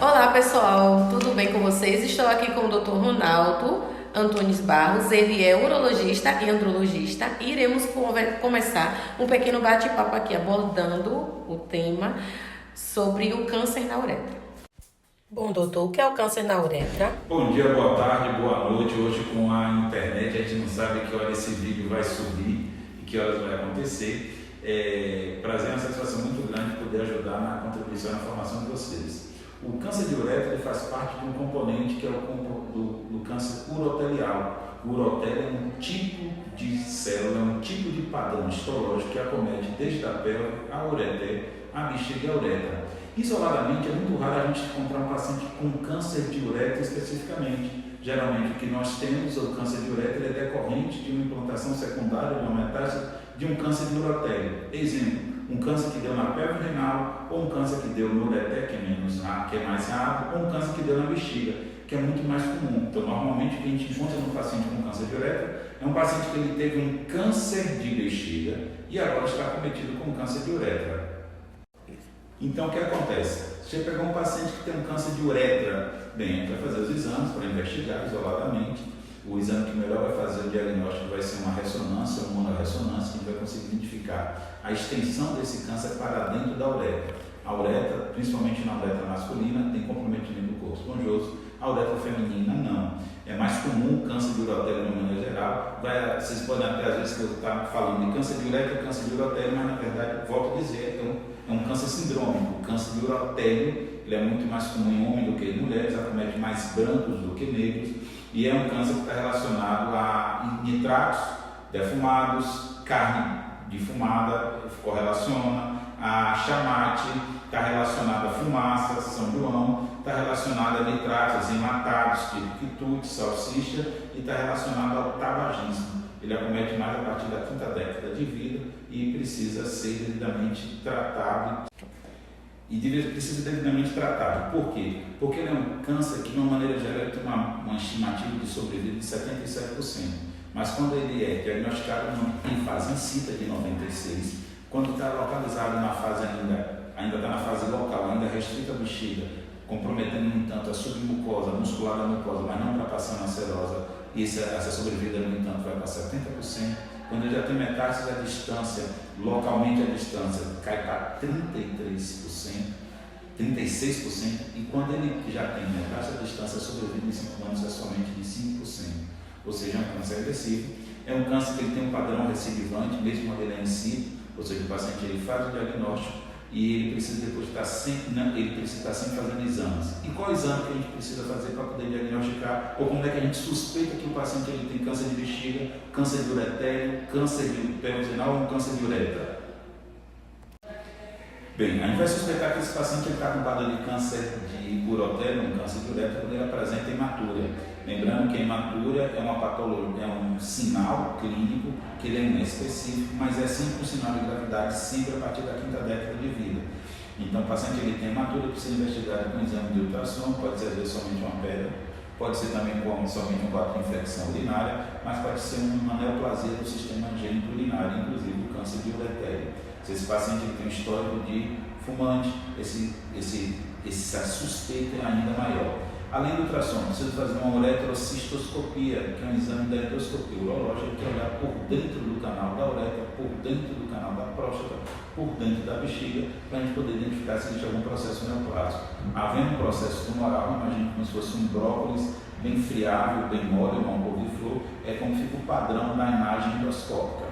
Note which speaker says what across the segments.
Speaker 1: Olá pessoal, tudo bem com vocês? Estou aqui com o Dr. Ronaldo Antunes Barros, ele é urologista e andrologista e iremos começar um pequeno bate-papo aqui abordando o tema sobre o câncer na uretra. Bom, doutor, o que é o câncer na uretra?
Speaker 2: Bom dia, boa tarde, boa noite. Hoje com a internet a gente não sabe que hora esse vídeo vai subir e que horas vai acontecer. Prazer, é uma satisfação muito grande poder ajudar na contribuição e na formação de vocês. O câncer de uretra ele faz parte de um componente que é o do câncer urotelial. O urotélio é um tipo de célula, um tipo de padrão histológico que acomete desde a pelve, a ureter, a bexiga e a uretra. Isoladamente, é muito raro a gente encontrar um paciente com câncer de uretra especificamente. Geralmente, o que nós temos, o câncer de uretra, é decorrente de uma implantação secundária, de uma metástase, de um câncer de urotélio. Exemplo, um câncer que deu na pelve renal, ou um câncer que deu no ureter, que é mais raro, ou um câncer que deu na bexiga, que é muito mais comum. Então, normalmente, o que a gente encontra no paciente com câncer de uretra é um paciente que ele teve um câncer de bexiga e agora está acometido com câncer de uretra. Então, o que acontece? Você pegou um paciente que tem um câncer de uretra, bem, a gente vai fazer os exames para investigar isoladamente. O exame que melhor vai fazer o diagnóstico vai ser uma ressonância, uma monorressonância, que a gente vai conseguir identificar a extensão desse câncer para dentro da uretra. A uretra, principalmente na uretra masculina, tem comprometimento do corpo esponjoso, a uretra feminina não. É mais comum o câncer de urotélio de uma maneira geral. Vocês podem até, às vezes, eu estar falando de câncer de uretra, câncer de urotélio, mas na verdade, volto a dizer, é um câncer sindrômico. O câncer de urotélio ele é muito mais comum em homens do que em mulheres, acomete mais brancos do que negros, e é um câncer que está relacionado a nitratos defumados, carne defumada, correlaciona, a chamate, está relacionado a fumaça, São João, está relacionado a nitratos enlatados, tipo quitute, salsicha, e está relacionado ao tabagismo. Ele acomete mais a partir da quinta década de vida e precisa ser devidamente tratado. Por quê? Porque ele é um câncer que, de uma maneira geral, tem uma estimativa de sobrevida de 77%. Mas quando ele é diagnosticado em fase incita de 96%, quando está localizado na fase ainda está na fase local, ainda restrita a bexiga, comprometendo, no entanto, a submucosa, muscular da mucosa, mas não ultrapassando a serosa, e essa sobrevida, no entanto, vai para 70%. Quando ele já tem metástase à distância, localmente à distância, cai para 33%, 36%, e quando ele já tem metástase à distância, a sobrevida em 5 anos é somente de 5%. Ou seja, é um câncer agressivo, é um câncer que ele tem um padrão recidivante, mesmo quando ele é em si, ou seja, o paciente ele faz o diagnóstico, e ele precisa depois estar sempre fazendo exames. E qual exame que a gente precisa fazer para poder diagnosticar? Ou como é que a gente suspeita que o paciente ele tem câncer de bexiga, câncer de uretélio, câncer de pelve renal ou um câncer de uretra? Bem, a gente vai suspeitar que esse paciente está com quadro de câncer de urotélio, um câncer de uretra, quando ele apresenta hematúria. Lembrando que a hematúria é uma patologia, é um sinal clínico que ele é inespecífico, mas é sempre um sinal de gravidade, sempre a partir da quinta década de vida. Então, o paciente ele tem hematúria, precisa ser investigado com exame de ultrassom, pode ser às vezes somente uma pedra, pode ser também somente um quadro de infecção urinária, mas pode ser uma neoplasia do sistema gênito urinário, inclusive o câncer de uretélio. Se esse paciente ele tem um histórico de fumante, essa suspeita é ainda maior. Além do ultrassom, precisa fazer uma uretrocistoscopia, que é um exame da endoscopia urológica, que é olhar por dentro do canal da uretra, por dentro do canal da próstata, por dentro da bexiga, para a gente poder identificar se existe algum processo neoplásico. Havendo um processo tumoral, imagine como se fosse um brócolis bem friável, bem mole, uma couve-flor, é como fica o padrão da imagem endoscópica.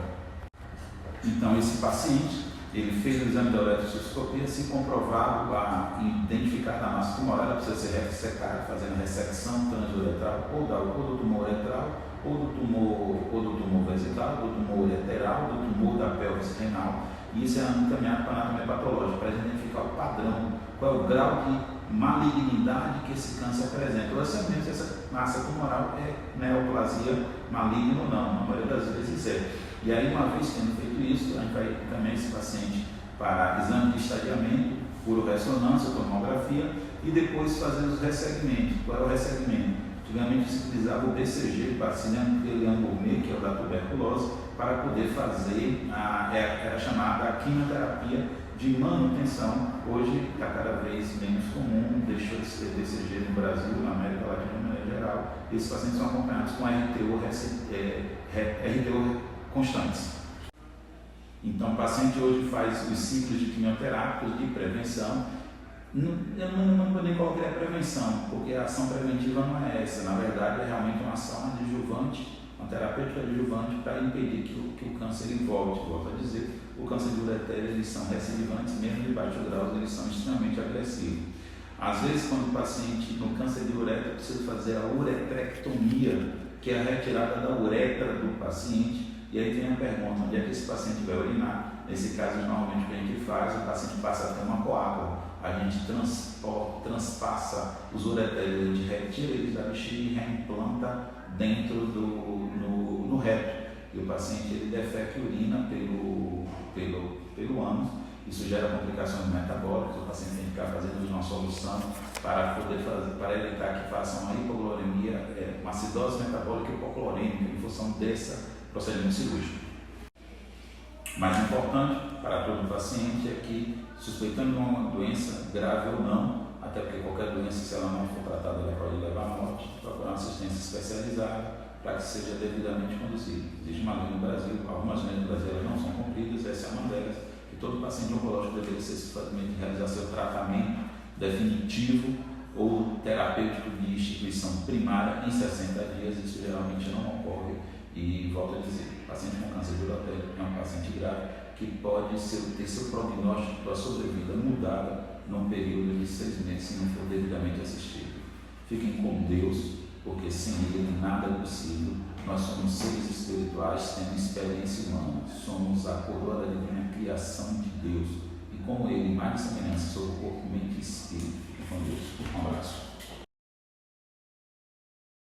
Speaker 2: Então, esse paciente, ele fez o exame da uretroscopia, se comprovado a identificar a massa tumoral, ela precisa ser ressecada, fazendo ressecção transuretral, ou do tumor uretral, ou do tumor vesical, do tumor ureteral, do tumor da pelvis renal. E isso é encaminhado para a anatomia patológica, para identificar o padrão, qual é o grau de malignidade que esse câncer apresenta. Ou se essa massa tumoral é neoplasia maligna ou não, na maioria das vezes é. E aí, uma vez tendo feito isso, a gente vai encaminhar esse paciente para exame de estadiamento, uroressonância, tomografia, e depois fazer os ressegmentos. Qual é o ressegmento? Antigamente se utilizava o BCG, Bacillus gourmet, que é o da tuberculose, para poder fazer a chamada quimioterapia de manutenção. Hoje está cada vez menos comum no Brasil, na América Latina de maneira geral, esses pacientes são acompanhados com RTO constantes. Então, o paciente hoje faz os ciclos de quimioterápicos de prevenção. Eu não vou nem colocar a prevenção, porque a ação preventiva não é essa. Na verdade, é realmente uma ação adjuvante, uma terapêutica adjuvante para impedir que o câncer volte. Volto a dizer, o câncer de ureter, eles são recidivantes, mesmo de baixo grau, eles são extremamente agressivos. Às vezes, quando o paciente no câncer de ureter precisa fazer a uretrectomia, que é a retirada da uretra do paciente, e aí tem a pergunta, onde é que esse paciente vai urinar? Nesse caso, normalmente o que a gente faz, o paciente passa a ter uma coágula, a gente transpassa os ureteres, a gente retira eles da bexiga e reimplanta dentro no reto. E o paciente ele defeca e urina pelo ânus. Isso gera complicações metabólicas, o paciente tem que ficar fazendo uma solução para evitar que faça uma hipoglouremia, uma acidose metabólica hipoclorêmica em função desse procedimento cirúrgico. Mais importante para todo paciente é que, suspeitando de uma doença grave ou não, até porque qualquer doença, se ela não for tratada, ela pode levar à morte, procurar uma assistência especializada para que seja devidamente conduzido. Existe uma lei no Brasil, algumas leis no Brasil elas não são cumpridas, essa é uma delas, que todo paciente oncológico deveria ser simplesmente realizar seu tratamento definitivo ou terapêutico de instituição primária em 60 dias. Isso geralmente não ocorre. E volto a dizer, o paciente com câncer de ureter é um paciente grave que pode ter seu prognóstico da sobrevida mudada num período de 6 meses se não for devidamente assistido. Fiquem com Deus, porque sem Ele nada é possível. Nós somos seres espirituais tendo experiência humana, somos a coroa da divina criação de Deus, e como Ele, mais semelhança sobre o corpo, mente e espírito.